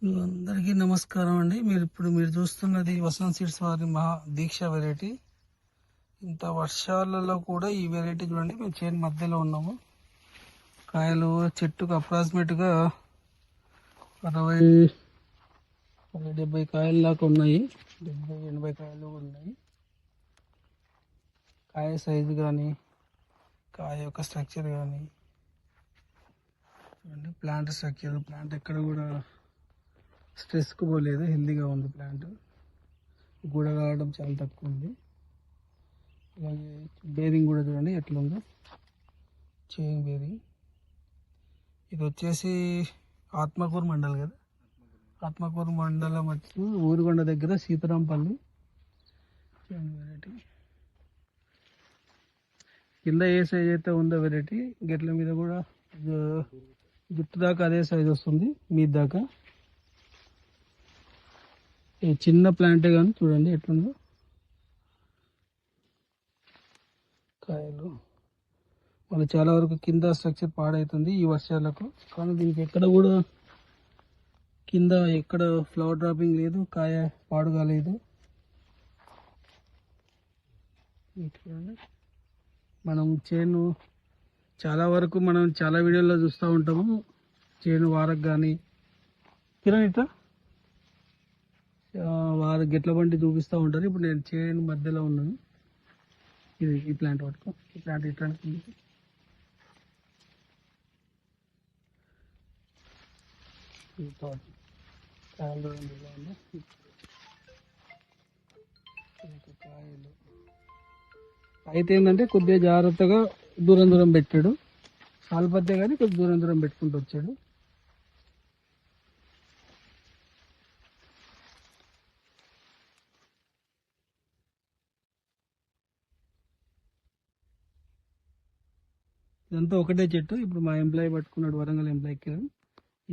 అందరికీ నమస్కారం అండి. మీరు చూస్తున్నది వసంత్ సీడ్స్ వారి మహా దీక్ష వెరైటీ. ఇంత వర్షాలలో కూడా ఈ వెరైటీ చూడండి. మేము చేను మధ్యలో ఉన్నాము. కాయలు చెట్టుకు అప్రాక్సిమేట్ గా 60-70 కాయలు దాకా ఉన్నాయి. 70-80 కాయలు ఉన్నాయి. కాయ సైజు కానీ కాయ యొక్క స్ట్రక్చర్ కానీ చూడండి. ప్లాంట్ స్ట్రక్చర్, ప్లాంట్ ఎక్కడ కూడా స్ట్రెస్కు పోలేదు. హెల్దీగా ఉంది ప్లాంట్. గూడ రావడం చాలా తక్కువ ఉంది. అలాగే బేరింగ్ కూడా చూడండి ఎట్లుందో, చైన్ బేరింగ్. ఇది వచ్చేసి ఆత్మకూరు మండల్ కదా, ఆత్మకూరు మండలం వచ్చి ఊరుగొండ దగ్గర సీతారాంపల్లి వెరైటీ. కింద ఏ సైజ్ అయితే ఉందో వెరైటీ, గెట్ల మీద కూడా జుట్టు దాకా అదే సైజ్ వస్తుంది, మీ దాకా. ఈ చిన్న ప్లాంటే కానీ చూడండి ఎట్లుందో కాయలు. మళ్ళీ చాలా వరకు కింద స్ట్రక్చర్ పాడవుతుంది ఈ వర్షాలకు. కానీ దీనికి ఎక్కడ కూడా కింద ఎక్కడ ఫ్లవర్ డ్రాపింగ్ లేదు, కాయ పాడు కాలేదు. మనం చేను చాలా వరకు మనం చాలా వీడియోలో చూస్తూ ఉంటాము. చేను వారకు కానీ కిరణ్ ఇట్లా వారు గిట్ల బండి చూపిస్తూ ఉంటారు. ఇప్పుడు నేను చేను మధ్యలో ఉన్నాను. ఇది ఈ ప్లాంట్ పట్టుకో, ఈ ప్లాంట్ ఇట్లా కాయలు అయితే ఏంటంటే కొద్దిగా జాగ్రత్తగా దూరం దూరం పెట్టాడు. సాల్పత్తే కానీ కొద్ది దూరం దూరం పెట్టుకుంటూ వచ్చాడు. ఇదంతా ఒకటే చెట్టు. ఇప్పుడు మా ఎంప్లాయీ పట్టుకున్నాడు, వరంగల్ ఎంప్లాయీ కిరణ్.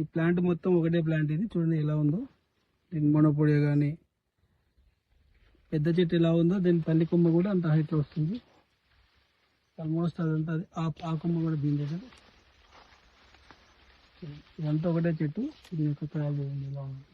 ఈ ప్లాంట్ మొత్తం ఒకటే ప్లాంట్. ఇది చూడండి ఎలా ఉందో. దీని మొనపొడి కానీ పెద్ద చెట్టు ఎలా ఉందో దీని తల్లి కొమ్మ కూడా అంత హైట్ వస్తుంది. ఆల్మోస్ట్ అదంతా ఆ కొమ్మ కూడా దీని దగ్గర. ఇదంతా ఒకటే చెట్టు. దీని యొక్క కాయలు ఎలా ఉంది.